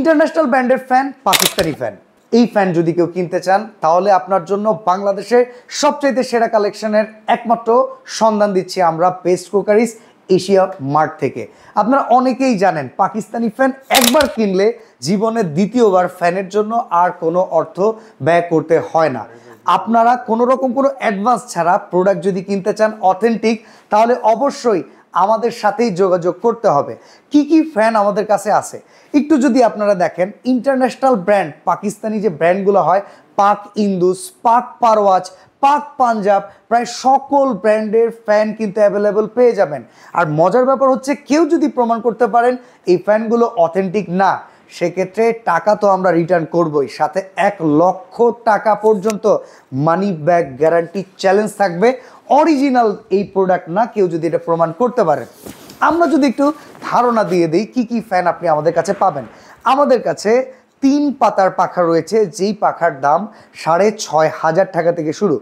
International ব্র্যান্ডের fan, Pakistani fan. এই fan যদি কেউ কিনতে চান তাহলে আপনার জন্য বাংলাদেশের সবচাইতে সেরা কালেকশনের একমাত্র সন্ধান দিচ্ছি আমরা বেস্ট কুকারিজ এশিয়া মার্ট থেকে। আপনারা অনেকেই জানেন পাকিস্তানি ফ্যান একবার কিনলে জীবনে দ্বিতীয়বার ফ্যানের জন্য আর কোনো অর্থ ব্যয় করতে হয় না। আপনারা কোনো রকম কোনো অ্যাডভান্স ছাড়া প্রোডাক্ট যদি কিনতে চান অথেন্টিক, তাহলে অবশ্যই আমাদের সাথেই যোগাযোগ করতে হবে। কি কি ফ্যান আমাদের কাছে আছে একটু যদি আপনারা দেখেন, ইন্টারন্যাশনাল ব্র্যান্ড পাকিস্তানি যে ব্র্যান্ডগুলো হয়, পাক ইন্দুস, পাক পারওয়াজ, পাক পাঞ্জাব, প্রায় সকল ব্র্যান্ডের ফ্যান কিন্তু অ্যাভেলেবল পেয়ে যাবেন। আর মজার ব্যাপার হচ্ছে, কেউ যদি প্রমাণ করতে পারেন এই ফ্যানগুলো অথেন্টিক না, সেক্ষেত্রে টাকা তো আমরা রিটার্ন করবই, সাথে 1 লক্ষ টাকা পর্যন্ত মানি ব্যাক গ্যারান্টি চ্যালেঞ্জ থাকবে। অরিজিনাল এই প্রোডাক্ট না, কেউ যদি এটা প্রমাণ করতে পারে। আমরা যদি একটু ধারণা দিয়ে দিই কি কি ফ্যান আপনি আমাদের কাছে পাবেন। আমাদের কাছে 3 পাতার পাখা রয়েছে, যেই পাখার দাম 6,500 টাকা থেকে শুরু।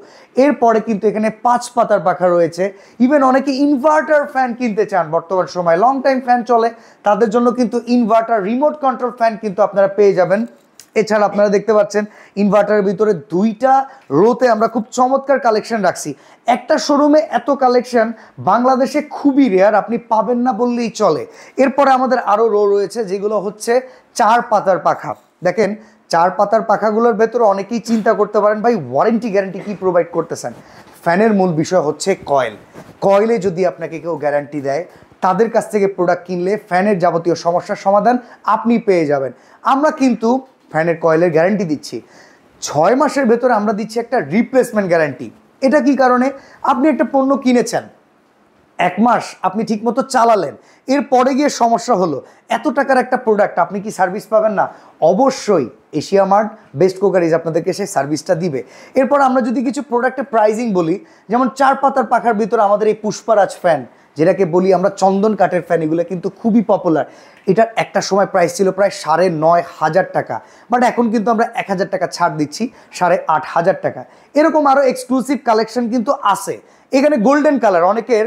এরপরে কিন্তু এখানে 5 পাতার পাখা রয়েছে। ইভেন অনেকে ইনভার্টার ফ্যান কিনতে চান, বর্তমান সময় লং টাইম ফ্যান চলে, তাদের জন্য কিন্তু ইনভার্টার রিমোট কন্ট্রোল ফ্যান কিন্তু আপনারা পেয়ে যাবেন। এছাড়া আপনারা দেখতে পাচ্ছেন ইনভার্টারের ভিতরে 2টা রোতে আমরা খুব চমৎকার কালেকশন রাখছি। একটা শোরুমে এত কালেকশন বাংলাদেশে খুবই রেয়ার, আপনি পাবেন না বললেই চলে। এরপরে আমাদের আরও রো রয়েছে, যেগুলো হচ্ছে 4 পাতার পাখা। দেখেন 4 পাতার পাখাগুলোর ভেতরে অনেকেই চিন্তা করতে পারেন, ভাই ওয়ারেন্টি গ্যারান্টি কি প্রোভাইড করতেছেন। ফ্যানের মূল বিষয় হচ্ছে কয়েলে যদি আপনাকে কেউ গ্যারান্টি দেয়, তাদের কাছ থেকে প্রোডাক্ট কিনলে ফ্যানের যাবতীয় সমস্যার সমাধান আপনি পেয়ে যাবেন। আমরা কিন্তু ফ্যানের কয়েলের গ্যারান্টি দিচ্ছি 6 মাসের ভেতরে, আমরা দিচ্ছি একটা রিপ্লেসমেন্ট গ্যারান্টি। এটা কি কারণে, আপনি একটা পণ্য কিনেছেন, 1 মাস আপনি ঠিকমতো চালালেন, এরপরে গিয়ে সমস্যা হলো, এত টাকার একটা প্রোডাক্ট আপনি কি সার্ভিস পাবেন না? অবশ্যই এশিয়া মার্ট বেস্ট কুকারিজ আপনাদেরকে সেই সার্ভিসটা দিবে। এরপর আমরা যদি কিছু প্রোডাক্টের প্রাইজিং বলি, যেমন 4 পাতার পাখার ভিতরে আমাদের এই পুষ্পারাজ ফ্যান, যেটাকে বলি আমরা চন্দন কাঠের ফ্যান, এগুলো কিন্তু খুবই পপুলার। এটার একটা সময় প্রাইস ছিল প্রায় 9,500 টাকা, বাট এখন কিন্তু আমরা 1000 টাকা ছাড় দিচ্ছি, 8,500 টাকা। এরকম আরও এক্সক্লুসিভ কালেকশন কিন্তু আছে। এখানে গোল্ডেন কালার অনেকের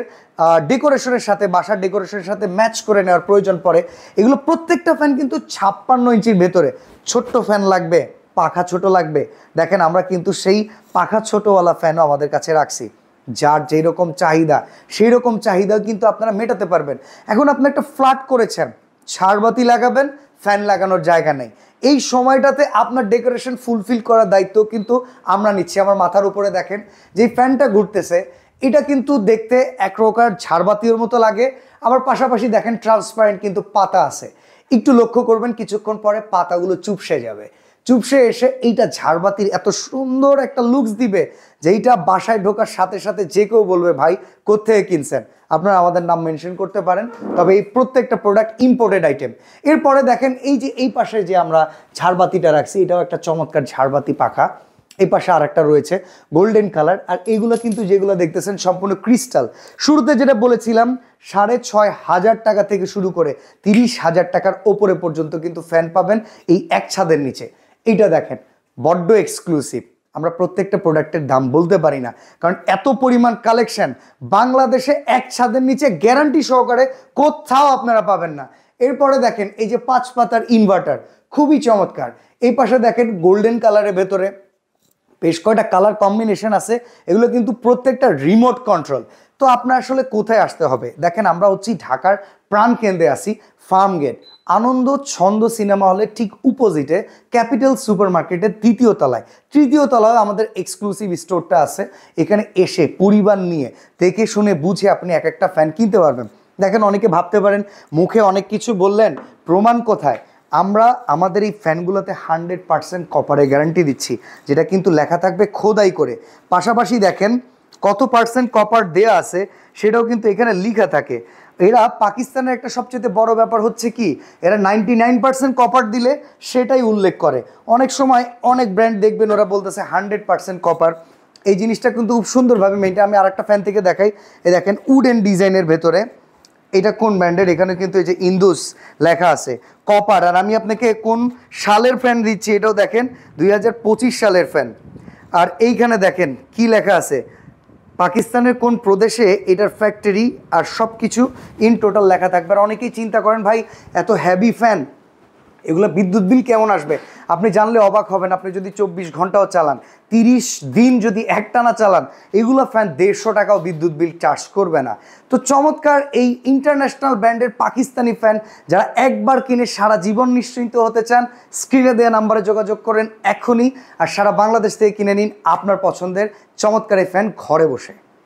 ডেকোরেশনের সাথে, বাসার ডেকোরেশনের সাথে ম্যাচ করে নেওয়ার প্রয়োজন পড়ে। এগুলো প্রত্যেকটা ফ্যান কিন্তু 56 ইঞ্চির ভেতরে। ছোট্ট ফ্যান লাগবে, পাখা ছোট লাগবে, দেখেন আমরা কিন্তু সেই পাখা ছোটোওয়ালা ফ্যানও আমাদের কাছে রাখছি। যার যেই রকম চাহিদা সেই রকম চাহিদাও কিন্তু আপনারা মেটাতে পারবেন। এখন আপনি একটা ফ্ল্যাট করেছেন, ঝাড়বাতি লাগাবেন, ফ্যান লাগানোর জায়গা নেই, এই সময়টাতে আপনার ডেকোরেশন ফুলফিল করার দায়িত্ব কিন্তু আমরা নিচ্ছি। আমার মাথার উপরে দেখেন যে ফ্যানটা ঘুরতেছে, এটা কিন্তু দেখতে এক প্রকার ঝাড়বাতির মতো লাগে, আবার পাশাপাশি দেখেন ট্রান্সপারেন্ট কিন্তু পাতা আছে। একটু লক্ষ্য করবেন, কিছুক্ষণ পরে পাতাগুলো চুপসে যাবে, চুপসে এসে এইটা ঝাড়বাতির এত সুন্দর একটা লুকস দিবে, যেইটা বাসায় ঢোকার সাথে সাথে যে কেউ বলবে ভাই কোত্থেকে কিনছেন। আপনারা আমাদের নাম মেনশন করতে পারেন, তবে এই প্রত্যেকটা প্রোডাক্ট ইম্পোর্টেড আইটেম। এরপরে দেখেন এই যে এই পাশে যে আমরা ঝাড়বাতিটা রাখছি, এটাও একটা চমৎকার ঝাড়বাতি পাখা। এই পাশে আর একটা রয়েছে গোল্ডেন কালার, আর এইগুলো কিন্তু যেগুলো দেখতেছেন সম্পূর্ণ ক্রিস্টাল। শুরুতে যেটা বলেছিলাম 6,500 টাকা থেকে শুরু করে 30,000 টাকার ওপরে পর্যন্ত কিন্তু ফ্যান পাবেন এই এক ছাদের নিচে। এইটা দেখেন বড্ড এক্সক্লুসিভ, আমরা প্রত্যেকটা প্রোডাক্টের দাম বলতে পারি না, কারণ এত পরিমাণ কালেকশন বাংলাদেশে এক ছাদের নিচে গ্যারান্টি সহকারে কোথাও আপনারা পাবেন না। এরপরে দেখেন এই যে 5 পাতার ইনভার্টার, খুবই চমৎকার। এই পাশে দেখেন গোল্ডেন কালারের ভেতরে বেশ কয়টা কালার কম্বিনেশন আছে, এগুলো কিন্তু প্রত্যেকটা রিমোট কন্ট্রোল। তো আপনার আসলে কোথায় আসতে হবে, দেখেন আমরা হচ্ছি ঢাকার প্রাণ কেন্দ্রে আছি, ফার্ম গেট আনন্দ ছন্দ সিনেমা হলের ঠিক উপোজিটে ক্যাপিটাল সুপার মার্কেটের 2য় তলায়। 3য় তলায় আমাদের এক্সক্লুসিভ স্টোরটা আছে। এখানে এসে পরিবার নিয়ে দেখে শুনে বুঝে আপনি এক একটা ফ্যান কিনতে পারবেন। দেখেন অনেকে ভাবতে পারেন মুখে অনেক কিছু বললেন, প্রমাণ কোথায়? আমরা আমাদের এই ফ্যানগুলোতে 100% কপারের গ্যারান্টি দিচ্ছি, যেটা কিন্তু লেখা থাকবে খোদাই করে। পাশাপাশি দেখেন কত পার্সেন্ট কপার দেয়া আছে সেটাও কিন্তু এখানে লেখা থাকে। এরা পাকিস্তানের একটা সবচেয়ে বড় ব্যাপার হচ্ছে কি, এরা 99% কপার দিলে সেটাই উল্লেখ করে। অনেক সময় অনেক ব্র্যান্ড দেখবেন ওরা বলতেছে 100% কপার। এই জিনিসটা কিন্তু খুব সুন্দরভাবে মেনটেন। আমি আরেকটা ফ্যান থেকে দেখাই, এই দেখেন উডেন ডিজাইনের ভেতরে, এটা কোন ব্র্যান্ডের, এখানে কিন্তু এই যে ইন্দুস লেখা আছে কপার। আর আমি আপনাকে কোন সালের ফ্যান দিচ্ছি এটাও দেখেন, 2025 সালের ফ্যান। আর এইখানে দেখেন কি লেখা আছে, পাকিস্তানের কোন প্রদেশে এটার ফ্যাক্টরি, আর সব কিছু ইন টোটাল লেখা থাকবে। আর অনেকেই চিন্তা করেন ভাই এত হেভি ফ্যান এগুলো বিদ্যুৎ বিল কেমন আসবে আপনি জানলে অবাক হবেন। আপনি যদি 24 ঘন্টাও চালান, 30 দিন যদি একটানা চালান, এগুলো ফ্যান 150 টাকাও বিদ্যুৎ বিল চার্জ করবে না। তো চমৎকার এই ইন্টারন্যাশনাল ব্র্যান্ডের পাকিস্তানি ফ্যান যারা একবার কিনে সারা জীবন নিশ্চিন্ত হতে চান, স্ক্রিনে দেওয়া নাম্বারে যোগাযোগ করেন এখনই, আর সারা বাংলাদেশ থেকে কিনে নিন আপনার পছন্দের চমৎকার এই ফ্যান ঘরে বসে।